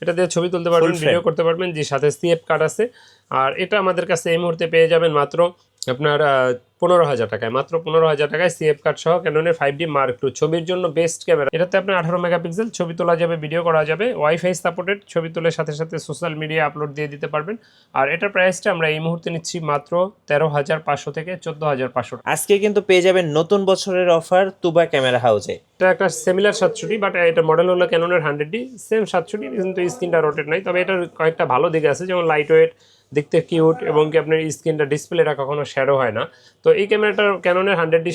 এটা দিয়ে ছবি তুলতে পারবেন, ভিডিও করতে পারবেন, যে সাথে সিএফ কার্ড আছে। আর এটা আমাদের কাছে এই মুহূর্তে পেয়ে যাবেন মাত্র আপনার 15,000 টাকায়, মাত্র 15,000 টাকায় সিএফ কার্ড সহ ক্যাননের 5D Mark II ছবির জন্য বেস্ট ক্যামেরা। এটাতে আপনার 18 মেগাপিক্সেল ছবি তোলা যাবে, ভিডিও করা যাবে, ওয়াইফাই সাপোর্টেড, ছবি তুলে সাথে সাথে সোশ্যাল মিডিয়া আপলোড দিয়ে দিতে পারবেন। আর এটার প্রাইসটা আমরা এই মুহূর্তে নিচ্ছি মাত্র 13,500 থেকে 14,500। আজকে কিন্তু পেয়ে যাবেন নতুন বছরের অফার তুবা ক্যামেরা হাউসে। এটা একটা সিমিলার 720, বাট এটা মডেল হলো ক্যাননের 100D, সেম 720, কিন্তু স্ক্রিনটা রোটেট নাই। তবে এটার কয়েকটা ভালো দিক আছে, যেমন লাইট ওয়েট, দেখতে কিউট, এবং কি আপনার স্ক্রিনটা ডিসপ্লেটা কখনো শ্যাডো হয় না। তো এই ক্যামেরাটার ক্যাননের 100D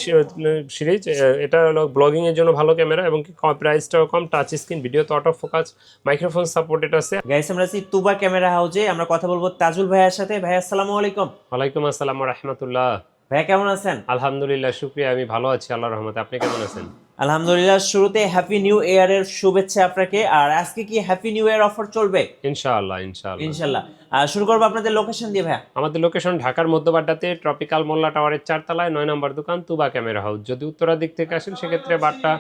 সিরিজ, এটা হলো ব্লগিং এর জন্য ভালো ক্যামেরা, এবং কি প্রাইসটাও কম, টাচ স্ক্রিন, ভিডিও তো অটো ফোকাস, মাইক্রোফোন সাপোর্টেড আছে। গাইস আমরা আছি তুবা ক্যামেরা হাউসে, আমরা কথা বলবো তাজুল ভাইয়ের সাথে। ভাই আসসালামু আলাইকুম। ওয়ালাইকুম আসসালাম ওয়া রাহমাতুল্লাহ। ভাই কেমন আছেন? আলহামদুলিল্লাহ, শুকরিয়া, আমি ভালো আছি আল্লাহর রহমতে। আপনি কেমন আছেন? আলহামদুলিল্লাহ। শুরুতে হ্যাপি নিউ ইয়ার এর শুভেচ্ছা আপনাকে। আর আজকে কি হ্যাপি নিউ ইয়ার অফার চলবে? ইনশাআল্লাহ ইনশাআল্লাহ ইনশাআল্লাহ। শুরু করবো আপনাদের লোকেশন দিয়ে ভাইয়া। আমাদের লোকেশন ঢাকার মধ্যবাড্ডাতে ট্রপিক্যাল মোল্লা টাওয়ারের 4 তলায় 9 নম্বর দোকান তুবা ক্যামেরা হাউস। যদি উত্তরার দিক থেকে আসেন সেক্ষেত্রে বাড্ডা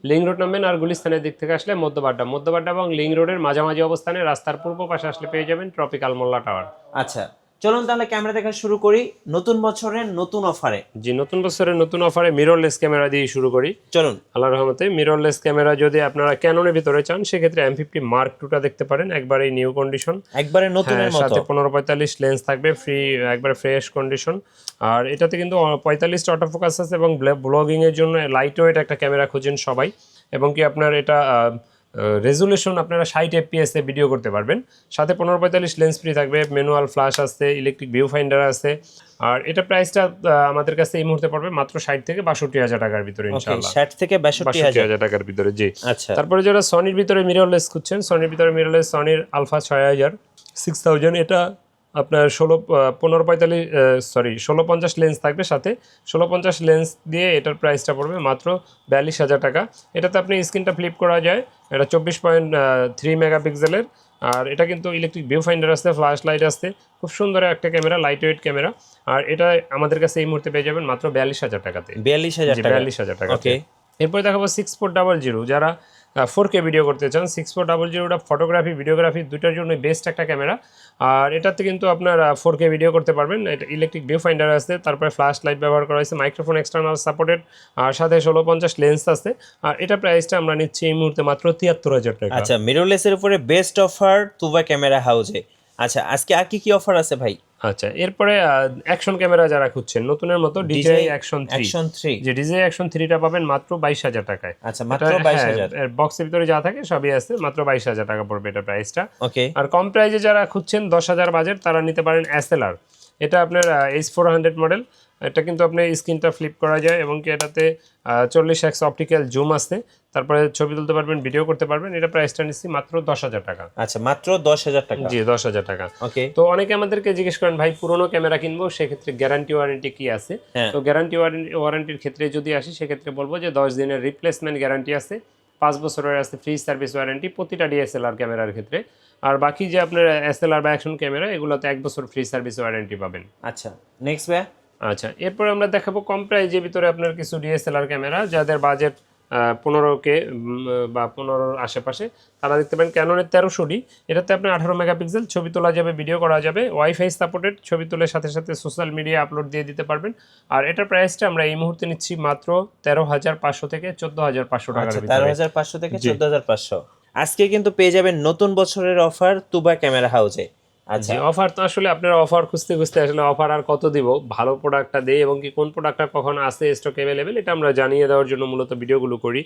লিং রোড নামবেন, আর গুলিস্তানের দিক থেকে আসলে মধ্যবাড্ডা এবং লিং রোডের মাঝামাঝি অবস্থানে রাস্তার পূর্ব পাশে আসলে পেয়ে যাবেন ট্রপিক্যাল মোল্লা টাওয়ার। আচ্ছা চলুন তাহলে ক্যামেরা দেখা শুরু করি নতুন বছরের নতুন অফারে। জি, নতুন বছরের নতুন অফারে মিররলেস ক্যামেরা দিয়ে শুরু করি। চলুন। আল্লাহর রহমতে মিররলেস ক্যামেরা যদি আপনারা ক্যাননের ভিতরে চান সেক্ষেত্রে M50 Mark II টা দেখতে পারেন, একবারে নিউ কন্ডিশন, একবারে নতুনের মতো, সাথে 15-45 লেন্স থাকবে, ফ্রি, একবারে ফ্রেশ কন্ডিশন। আর এটাতে কিন্তু 45 অটো ফোকাস আছে, এবং ব্লগিং এর জন্য লাইট ওয়েট একটা ক্যামেরা খুঁজেন সবাই, এবং কি আপনার এটা রেজুলেশন আপনারা 60 FPS এ ভিডিও করতে পারবেন। সাথে 15-45 লেন্স ফ্রি থাকবে, ম্যানুয়াল ফ্ল্যাশ আছে, ইলেকট্রিক ভিউ ফাইন্ডার আছে। আর এটা প্রাইসটা আমাদের কাছে এই মুহূর্তে পড়বে মাত্র 60 থেকে 62,000 টাকার ভিতরে ইনশাআল্লাহ। 60 থেকে 62,000 টাকার ভিতরে, জি। আচ্ছা, তারপরে যারা সনির ভিতরে মিররলেস খুঁজছেন, সনির ভিতরে মিররলেস, সনির আলফা 6000, এটা আপনার 1650 লেন্স থাকবে, সাথে 1650 লেন্স দিয়ে এটার প্রাইসটা পড়বে মাত্র 42,000 টাকা। এটাতে আপনি স্ক্রিনটা ফ্লিপ করা যায়, এটা 24.3 মেগাপিক্সেলের। আর এটা কিন্তু ইলেকট্রিক ভিউ ফাইন্ডার আছে, ফ্ল্যাশ লাইট আছে, খুব সুন্দর একটা ক্যামেরা, লাইট ওয়েট ক্যামেরা। আর এটা আমাদের কাছে এই মুহূর্তে পেয়ে যাবেন মাত্র 42,000 টাকাতে। 42,000 টাকা। ওকে, এরপরে দেখাবো 6400, যারা 4K ভিডিও করতে চান। 6400টা ফটোগ্রাফি, ভিডিওগ্রাফি দুইটার জন্য বেস্ট একটা ক্যামেরা। আর এটাতে কিন্তু আপনার 4K ভিডিও করতে পারবেন। এটা ইলেকট্রিক ভিউ ফাইন্ডার আছে, তারপরে ফ্ল্যাশ লাইট ব্যবহার করা হয়েছে, মাইক্রোফোন এক্সটার্নাল সাপোর্টেড, আর সাথে 1650 লেন্স আছে। আর এটা প্রাইসটা আমরা নিচ্ছি এই মুহূর্তে মাত্র 73,000 টাকা। আচ্ছা, মিররলেসের উপরে বেস্ট অফার তুবা ক্যামেরা হাউসে। আচ্ছা, আজকে আর কি অফার আছে ভাই? আচ্ছা, এরপরে অ্যাকশন ক্যামেরা যারা খুঁজছেন নতুনের মতো, DJI Action 3, যে DJI Action 3টা পাবেন মাত্র 22,000 টাকায়। আচ্ছা, মাত্র 22,000। এর বক্সের ভিতরে যা থাকে সবই আছে, মাত্র 22,000 টাকা পড়বে এটা প্রাইসটা। ওকে। আর কম প্রাইসে যারা খুঁজছেন 10,000 বাজেট, তারা নিতে পারেন SLR। এটা আপনার H400 মডেল। এটা কিন্তু আপনার স্ক্রিনটা ফ্লিপ করা যায়, এবং কি এটাতে 40x অপটিক্যাল জুম আছে, তারপরে ছবি তুলতে পারবেন, ভিডিও করতে পারবেন। এটা প্রাইসটা নিচ্ছি মাত্র 10,000 টাকা। আচ্ছা, মাত্র 10,000 টাকা। জি, 10,000 টাকা। ওকে। তো অনেকে আমাদেরকে জিজ্ঞেস করেন, ভাই পুরোনো ক্যামেরা কিনবো, সেক্ষেত্রে গ্যারান্টি ওয়ারেন্টি কি আছে? তো গ্যারান্টি ওয়ারেন্টির ক্ষেত্রে যদি আসি, সেক্ষেত্রে বলবো যে 10 দিনের রিপ্লেসমেন্ট গ্যারান্টি আছে, 5 বছরের আছে ফ্রি সার্ভিস ওয়ারেন্টি প্রতিটা DSLR ক্যামেরার ক্ষেত্রে। আর বাকি যে আপনার SLR বা অ্যাকশন ক্যামেরা, এগুলোতে 1 বছর ফ্রি সার্ভিস ওয়ারেন্টি পাবেন। আচ্ছা, নেক্সট ভাই। আচ্ছা, এরপরে আমরা দেখাবো কম প্রাইজের ভিতরে আপনার কিছু DSLR ক্যামেরা, যাদের বাজেট 15K বা 15-র আশেপাশে, তারা দেখতে পারেন ক্যাননের 1300D। এটাতে আপনার 18 মেগাপিক্সেল ছবি তোলা যাবে, ভিডিও করা যাবে, ওয়াইফাই সাপোর্টেড, ছবি তুলে সাথে সাথে সোশ্যাল মিডিয়া আপলোড দিয়ে দিতে পারবেন। আর এটার প্রাইসটা আমরা এই মুহূর্তে নিচ্ছি মাত্র 13,500 থেকে 14,500 টাকার ভিতরে। 13,500 থেকে 14,500। আজকে কিন্তু পেয়ে যাবেন নতুন বছরের অফার তুবা ক্যামেরা হাউসে। আচ্ছা, অফার তো আসলে আপনারা অফার খুঁজতে খুঁজতে আসলে অফার আর কত দিব, ভালো প্রোডাক্টটা দেই, এবং কি কোন প্রোডাক্টটা কখন আসে স্টক অ্যাভেলেবেল, এটা আমরা জানিয়ে দেওয়ার জন্য মূলত ভিডিওগুলো করি।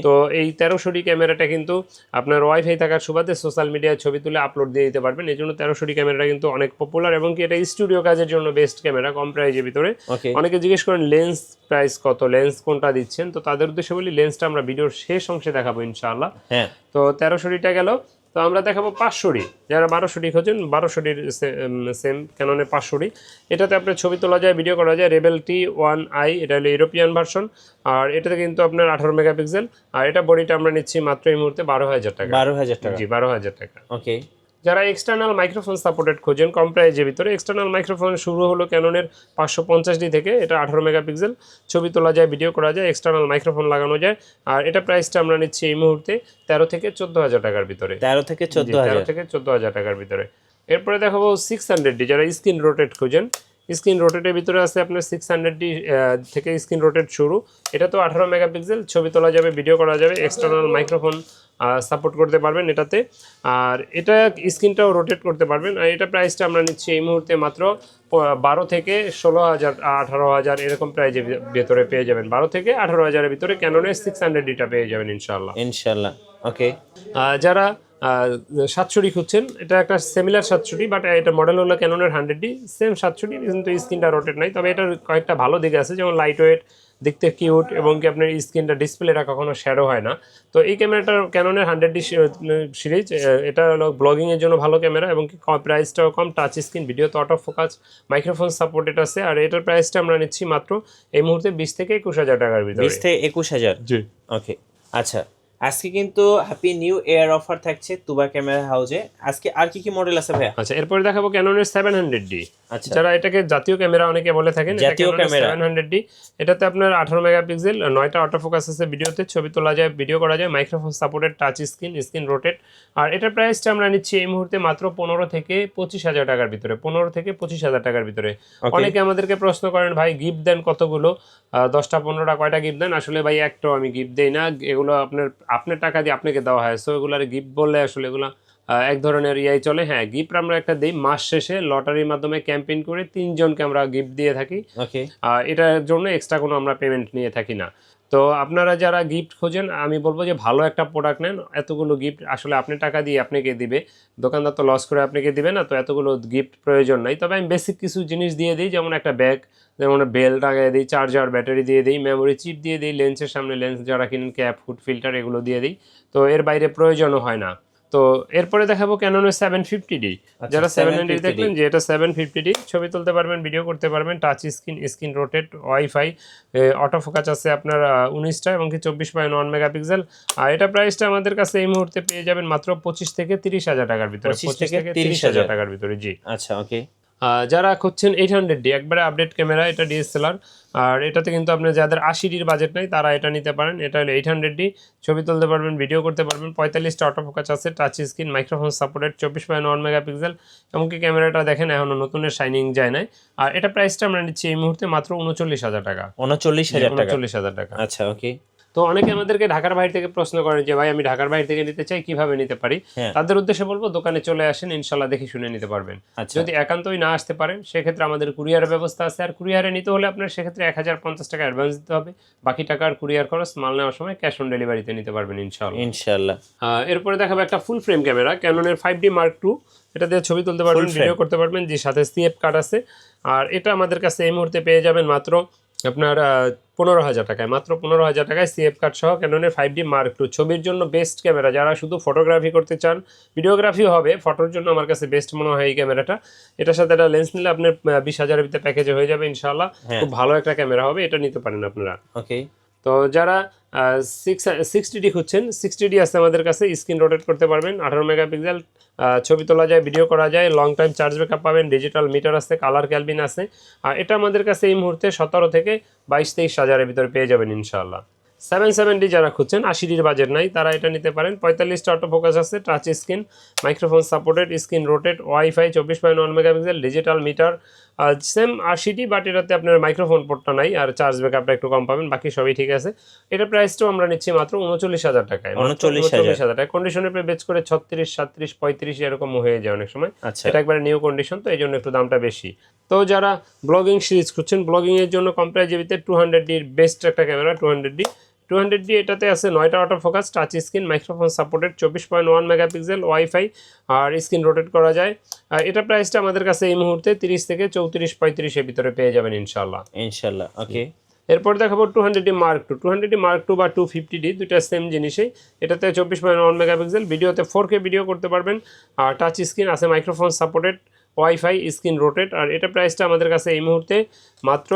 তো এই 1300D ক্যামেরাটা কিন্তু আপনার ওয়াইফাই থাকার সুবাদে সোশ্যাল মিডিয়ায় ছবি তুলে আপলোড দিয়ে দিতে পারবেন। এই জন্য 1300D ক্যামেরাটা কিন্তু অনেক পপুলার, এবং কি এটা স্টুডিও কাজের জন্য বেস্ট ক্যামেরা, কম প্রাইজের ভিতরে। অনেকে জিজ্ঞেস করেন লেন্স প্রাইস কত, লেন্স কোনটা দিচ্ছেন, তো তাদের উদ্দেশ্যে বলি লেন্সটা আমরা ভিডিওর শেষ অংশে দেখাবো ইনশাআল্লাহ। তো 1300Dটা গেল। তো আমরা দেখাবো 500D, যারা 1200D খোঁজেন, 1200Dর সেম ক্যাননের 500D। এটাতে আপনার ছবি তোলা যায়, ভিডিও করা যায়, রেবেল T1i, এটা হলো ইউরোপিয়ান ভার্সন। আর এটাতে কিন্তু আপনার 18 মেগাপিক্সেল। আর এটা বডিটা আমরা নিচ্ছি মাত্র এই মুহূর্তে 12,000 টাকা। 12,000 টাকা। জি, 12,000 টাকা। ওকে। যারা এক্সটার্নাল মাইক্রোফোন সাপোর্টেড খোঁজেন কম প্রাইজের ভিতরে, এক্সটার্নাল মাইক্রোফোন শুরু হলো ক্যাননের 550D থেকে, এটা 18 মেগাপিক্সেল, ছবি তোলা যায়, ভিডিও করা যায়, এক্সটার্নাল মাইক্রোফোন লাগানো যায়। আর এটা প্রাইসটা আমরা নিচ্ছি এই মুহূর্তে 13 থেকে 14,000 টাকার ভিতরে। 13 থেকে 14,000 13 থেকে 14,000 টাকার ভিতরে। এরপরে দেখাবো 600D, যারা স্ক্রিন রোটেট খোঁজেন, স্ক্রিন রোটেটের ভিতরে আছে আপনার 600D থেকে স্ক্রিন রোটেট শুরু। এটা তো 18 মেগাপিক্সেল, ছবি তোলা যাবে, ভিডিও করা যাবে, এক্সটার্নাল মাইক্রোফোন সাপোর্ট করতে পারবেন এটাতে। আর এটা স্ক্রিনটাও রোটেট করতে পারবেন। আর এটা প্রাইসটা আমরা নিচ্ছি এই মুহূর্তে মাত্র 12 থেকে 16,000 18,000 এরকম প্রাইজের ভেতরে পেয়ে যাবেন। 12 থেকে 18,000 এর ভিতরে ক্যাননের 600Dটা পেয়ে যাবেন ইনশাআল্লাহ। ইনশাআল্লাহ। ওকে, যারা 700D খুঁজছেন, এটা একটা সিমিলার 700D, বাট এটা মডেল হলো ক্যাননের 100D, সেম 700D, কিন্তু স্ক্রিনটা রোটেট নাই। তবে এটার কয়েকটা ভালো দিক আছে, যেমন লাইট ওয়েট, দেখতে কিউট, এবং কি আপনার স্ক্রিনটা ডিসপ্লেটা কখনো শ্যাডো হয় না। তো এই ক্যামেরাটার ক্যাননের 100D সিরিজ, এটা হলো ব্লগিংয়ের জন্য ভালো ক্যামেরা, এবং কি প্রাইসটাও কম, টাচ স্ক্রিন, ভিডিওতে অটো ফোকাস, মাইক্রোফোন সাপোর্টেড আছে। আর এটার প্রাইসটা আমরা নিচ্ছি মাত্র এই মুহূর্তে 20 থেকে 21,000 টাকার ভিতরে। 20 থেকে 21,000। জি। ওকে, আচ্ছা, আজকে কিন্তু হ্যাপি নিউ ইয়ার অফার থাকছে তুবা ক্যামেরা হাউসে। আজকে আর কি কি মডেল আছে ভাইয়া? আচ্ছা, এরপরে দেখাবো ক্যাননের 700D। আচ্ছা, যারা এটাকে জাতীয় ক্যামেরা অনেকে বলে থাকেন, জাতীয় ক্যামেরা 700D, এটাতে আপনার 18 মেগাপিক্সেল, 9টা অটো ফোকাস আছে, ভিডিওতে ছবি তোলা যায়, ভিডিও করা যায়, microphone supported, touch screen, screen rotate. আর এটার প্রাইসটা আমরা নিচ্ছি এই মুহূর্তে মাত্র 15 থেকে 25,000 টাকার ভিতরে। 15 থেকে 25,000 টাকার ভিতরে। অনেকে আমাদেরকে প্রশ্ন করেন, ভাই গিফট দেন কতগুলো, 10টা 15টা কয়টা গিফট দেন? আসলে ভাই একটাও আমি গিফট দেই না, এগুলো আপনার টাকা দিয়ে আপনাকে দেওয়া হয়। সো এগুলার গিফট বললে আসলে এগুলো এক ধরনের ইয়াই চলে। হ্যাঁ, গিফট আমরা একটা দিই মাস শেষে লটারির মাধ্যমে ক্যাম্পেইন করে 3 জনকে আমরা গিফট দিয়ে থাকি। ওকে, এটার জন্য এক্সট্রা কোনো আমরা পেমেন্ট নিয়ে থাকি না। তো আপনারা যারা গিফট খোঁজেন, আমি বলবো যে ভালো একটা প্রোডাক্ট নেন। এতগুলো গিফট আসলে আপনি টাকা দিয়ে আপনাকে দিবে, দোকানদার তো লস করে আপনাকে দিবে না, তো এতগুলো গিফট প্রয়োজন নাই। তবে আমি বেসিক কিছু জিনিস দিয়ে দিই, যেমন একটা ব্যাগ, যেমন বেল টাঙিয়ে দিই, চার্জার, ব্যাটারি দিয়ে দিই, মেমোরি চিপ দিয়ে দিই, লেন্সের সামনে লেন্স যারা কিনেন, ক্যাপ, হুড, ফিল্টার, এগুলো দিয়ে দিই। তো এর বাইরে প্রয়োজনও হয় না। তো এরপরে দেখাবো ক্যাননের 750D। যারা 700D দেখবেন যে এটা 750D, ছবি তুলতে পারবেন, ভিডিও করতে পারবেন, touch screen, screen rotate, wifi, auto focus আছে আপনার 19টা, এবং কি 24.1 মেগাপিক্সেল। আর এটা প্রাইসটা আমাদের কাছে এই মুহূর্তে পেয়ে যাবেন মাত্র 25 থেকে 30,000 টাকার ভিতরে। 25 থেকে 30,000 টাকার ভিতরে, জি। আচ্ছা, ওকে। যারা খুঁজছেন 800D, একবারে আপডেট ক্যামেরা, এটা ডিএসএলআর। আর এটাতে কিন্তু আপনার যাদের 80Dর বাজেট নাই তারা এটা নিতে পারেন। এটা হলো 800D, ছবি তুলতে পারবেন, ভিডিও করতে পারবেন, 45টা অটো ফোকাস আছে, touch screen, microphone supported, 24.1 megapixel, এমনকি ক্যামেরাটা দেখেন এখনো নতুনের শাইনিং যায় নাই। আর এটা প্রাইসটা আমরা নিচ্ছি এই মুহূর্তে মাত্র 39,000 টাকা। 39,000 টাকা। আচ্ছা, ওকে। তো অনেকে আমাদেরকে ঢাকার বাইরে থেকে প্রশ্ন করেন যে ভাই আমি ঢাকার বাইরে থেকে নিতে চাই, কিভাবে নিতে পারি? তাদের উদ্দেশ্যে বলবো, দোকানে চলে আসেন, ইনশাল্লাহ দেখে শুনে নিতে পারবেন। যদি একান্তই না আসতে পারেন, সেক্ষেত্রে আমাদের কুরিয়ারের ব্যবস্থা আছে। আর কুরিয়ারে নিতে হলে আপনার সেক্ষেত্রে 1050 টাকা অ্যাডভান্স দিতে হবে, বাকি টাকার কুরিয়ার খরচ, মাল নেওয়ার সময় ক্যাশ অন ডেলিভারিতে নিতে পারবেন ইনশাআল্লাহ। এরপরে দেখাবো একটা ফুল ফ্রেম ক্যামেরা, ক্যাননের 5D Mark II। এটা দিয়ে ছবি তুলতে পারবেন, ভিডিও করতে পারবেন, যে সাথে সিএফ কার্ড আছে। আর এটা আমাদের কাছে এই মুহূর্তে পেয়ে যাবেন মাত্র আপনার 15,000 টাকায়, মাত্র 15,000 টাকায় সিএফ কার্ড সহ ক্যাননের 5D Mark II। ছবির জন্য বেস্ট ক্যামেরা, যারা শুধু ফটোগ্রাফি করতে চান, ভিডিওগ্রাফিও হবে, ফটোর জন্য আমার কাছে বেস্ট মনে হয় এই ক্যামেরাটা। এটার সাথে একটা লেন্স নিলে আপনার 20,000-এর ভিতরে প্যাকেজে হয়ে যাবে ইনশাআল্লাহ। খুব ভালো একটা ক্যামেরা হবে, এটা নিতে পারেন আপনারা। ওকে, তো যারা 60D খুঁজছেন, 60D আছে আমাদের কাছে, স্ক্রিন রোটেট করতে পারবেন, 18 মেগাপিক্সেল, ছবি তোলা যায়, ভিডিও করা যায়, লং টাইম চার্জ ব্যাকআপ পাবেন, ডিজিটাল মিটার আছে, কালার ক্যালবিন আছে। আর এটা আমাদের কাছে এই মুহূর্তে 17 থেকে 22-23 হাজারের ভিতরে পেয়ে যাবেন ইনশাআল্লাহ। 770D যারা খুঁজছেন, 80Dর বাজেট নাই, তারা এটা নিতে পারেন। 45টা অটো ফোকাস আছে, touch screen, microphone supported, screen rotate, wifi, 24.1 megapixel, digital meter, same 80D, but এটাতে আপনার মাইক্রোফোন পোর্টটা নাই, আর চার্জ ব্যাকআপটা একটু কম পাবেন, বাকি সবই ঠিক আছে। এটা প্রাইসটাও আমরা নিচ্ছি মাত্র 39,000 টাকায়। 39,000 টাকা কন্ডিশনের পে বেচ করে 36, 37, 35 এরকম হয়ে যায় অনেক সময়। এটা একবারে নিউ কন্ডিশন, তো এই জন্য একটু দামটা বেশি। তো যারা ব্লগিং সিরিজ খুঁজছেন, ব্লগিং এর জন্য কম প্রাইজের ভিতরে 200Dর বেস্ট একটা ক্যামেরা, 200D এটাতে আছে 9টা auto focus, touch screen, microphone supported, 24.1 megapixel, wifi, আর স্ক্রিন রোটেট করা যায়। আর এটা প্রাইসটা আমাদের কাছে এই মুহূর্তে 30 থেকে 34-35 এর ভিতরে পেয়ে যাবেন ইনশাআল্লাহ। ওকে। এরপর দেখাবো 200D Mark II। 200D Mark II বা 250D, দুইটা সেম জিনিসই। এটাতে 24.1 মেগাপিক্সেল, ভিডিওতে 4K ভিডিও করতে পারবেন, আর টাচ স্ক্রিন আছে, microphone supported, wifi, screen rotate. আর এটা প্রাইসটা আমাদের কাছে এই মুহূর্তে মাত্র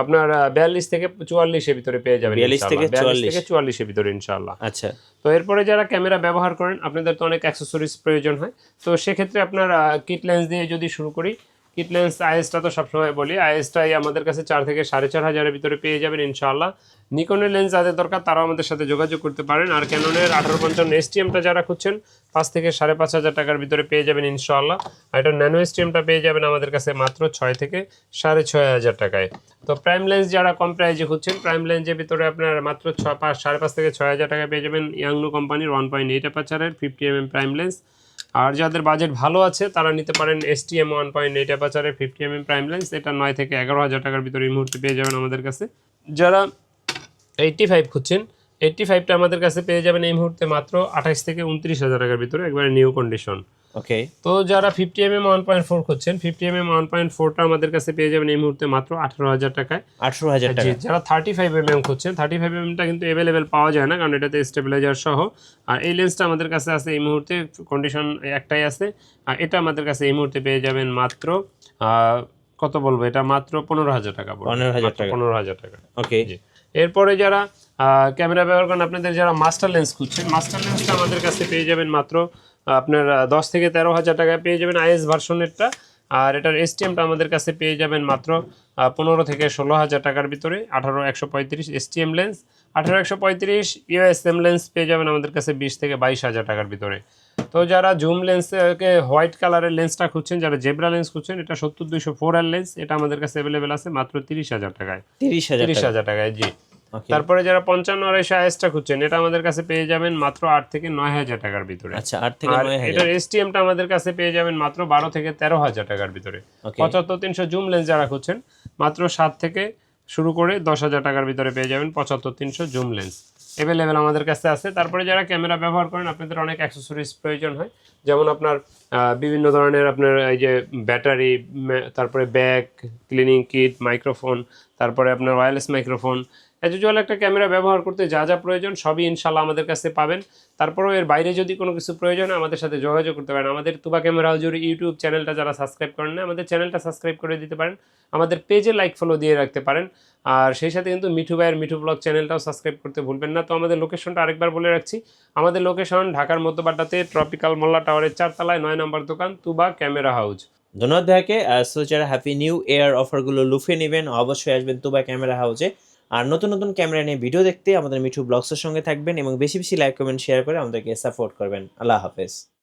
আপনার 42 থেকে 44 এর ভিতরে পেয়ে যাবেন 42 থেকে 44 এর ভিতরে ইনশাআল্লাহ। আচ্ছা, তো এরপরে যারা ক্যামেরা ব্যবহার করেন আপনাদের তো অনেক অ্যাক্সেসরিজ প্রয়োজন হয়, তো সেক্ষেত্রে আপনার কিট লেন্স দিয়ে যদি শুরু করি, কিট লেন্স আইএসটা তো সবসময় বলি, আইএসটাই আমাদের কাছে 4 থেকে 4,500 ভিতরে পেয়ে যাবেন ইনশাআল্লাহ। নিকনের লেন্স যাদের দরকার তারাও আমাদের সাথে যোগাযোগ করতে পারেন, আর ক্যাননের 1850 এসটিএমটা যারা খুঁজছেন 5 থেকে 5,500 টাকার ভিতরে পেয়ে যাবেন ইনশাআল্লাহ। আর এটা ন্যানো এসটিএমটা পেয়ে যাবেন আমাদের কাছে মাত্র 6 থেকে 6,500 টাকায়। তো প্রাইম লেন্স যারা কম প্রাইজে খুঁজছেন, প্রাইম লেন্সের ভিতরে আপনার মাত্র 5.5 থেকে 6,000 টাকায় পেয়ে যাবেন ইয়াংনো কোম্পানির 1.8 অ্যাপারচারের 50mm প্রাইম লেন্স। আর যাদের বাজেট ভালো আছে তারা নিতে পারেন এসটিএম 1.8 অ্যাপারচারের 50mm প্রাইম লেন্স, এটা 9 থেকে 11,000 টাকার ভিতরে এই মুহূর্তে পেয়ে যাবেন আমাদের কাছে। যারা 85 খুঁজছেন, 85টা আমাদের কাছে পেয়ে যাবেন এই মুহূর্তে মাত্র 28 থেকে 29,000 টাকার ভিতরে, একবারে নিউ কন্ডিশন। ওকে। তো যারা 50mm 1.4 খুঁজছেন, 50mm 1.4টা আমাদের কাছে পেয়ে যাবেন এই মুহূর্তে মাত্র 18,000 টাকায়। 18,000 টাকা। যারা 35mm খুঁজছেন, 35mmটা কিন্তু অ্যাভেলেবেল পাওয়া যায় না কারণ এটাতে স্টেবিলাইজার সহ। আর এই লেন্সটা আমাদের কাছে আছে এই মুহূর্তে, কন্ডিশন একটাই আছে। আর এটা আমাদের কাছে এই মুহূর্তে পেয়ে যাবেন মাত্র কত বলবো, এটা মাত্র 15,000 টাকা। 15,000 টাকা। 15,000 টাকা। ওকে। এরপরে যারা ক্যামেরা ব্যবহার করেন, আপনাদের যারা মাস্টার লেন্স খুঁজছেন, মাস্টার লেন্সটা আমাদের কাছে পেয়ে যাবেন মাত্র আপনার 10 থেকে 13,000 টাকায় পেয়ে যাবেন আইএস ভার্সনেরটা। আর এটার এসটিএমটা আমাদের কাছে পেয়ে যাবেন মাত্র 15 থেকে 16,000 টাকার ভিতরে। 18-135 এসটিএম লেন্স, 18-135 ইউএসএম লেন্স পেয়ে যাবেন আমাদের কাছে 20 থেকে 22,000 টাকার ভিতরে। তো যারা জুম লেন্সকে হোয়াইট কালারের লেন্সটা খুঁজছেন, যারা জেব্রা লেন্স খুঁজছেন, এটা 70-204 এর লেন্স, এটা আমাদের কাছে অ্যাভেলেবেল আছে মাত্র 30,000 টাকায়। 30,000 টাকায়, জি। তারপরে যারা 55-200 আইএসটা খুঁজছেন, এটা আমাদের কাছে পেয়ে যাবেন মাত্র 8 থেকে 9,000 টাকার ভিতরে। আচ্ছা, 8 থেকে 9,000। এটার এসটিএমটা আমাদের কাছে পেয়ে যাবেন মাত্র 12 থেকে 13,000 টাকার ভিতরে। 75-300 জুম লেন্স যারা খুঁজছেন, মাত্র 7 থেকে শুরু করে 10,000 টাকার ভিতরে পেয়ে যাবেন 75-300 জুম লেন্স অ্যাভেলেবেল আমাদের কাছে আছে। তারপরে যারা ক্যামেরা ব্যবহার করেন, আপনাদের অনেক অ্যাক্সেসরিজ প্রয়োজন হয়, যেমন আপনার বিভিন্ন ধরনের আপনার এই যে ব্যাটারি, তারপরে ব্যাগ, ক্লিনিং কিট, মাইক্রোফোন, তারপরে আপনার ওয়্যারলেস মাইক্রোফোন, অ্যাজ ইউজুয়াল একটা ক্যামেরা ব্যবহার করতে যা যা প্রয়োজন সবই ইনশাল্লাহ আমাদের কাছে পাবেন। তারপরেও এর বাইরে যদি কোনো কিছু প্রয়োজন হয় আমাদের সাথে যোগাযোগ করতে পারেন। আমাদের তুবা ক্যামেরা হাউজের ইউটিউব চ্যানেলটা যারা সাবস্ক্রাইব করেন না, আমাদের চ্যানেলটা সাবস্ক্রাইব করে দিতে পারেন, আমাদের পেজে লাইক ফলো দিয়ে রাখতে পারেন। আর সেই সাথে কিন্তু মিঠু ভাইয়ের মিঠু ব্লগ চ্যানেলটাও সাবস্ক্রাইব করতে ভুলবেন না। তো আমাদের লোকেশনটা আরেকবার বলে রাখছি, আমাদের লোকেশন ঢাকার মধ্যবাড্ডাতে ট্রপিক্যাল মোল্লা টাওয়ারের 4 তলায় 9 নম্বর দোকান, তুবা ক্যামেরা হাউজ। ধন্যবাদ ভাইকে। সো যারা হ্যাপি নিউ ইয়ার অফারগুলো লুফে নেবেন অবশ্যই আসবেন তুবা ক্যামেরা হাউজে। আর নতুন নতুন ক্যামেরা নিয়ে ভিডিও দেখতে আমাদের মিঠু ব্লগসের সঙ্গে থাকবেন এবং বেশি বেশি লাইক কমেন্ট শেয়ার করে আমাদেরকে সাপোর্ট করবেন। আল্লাহ হাফেজ।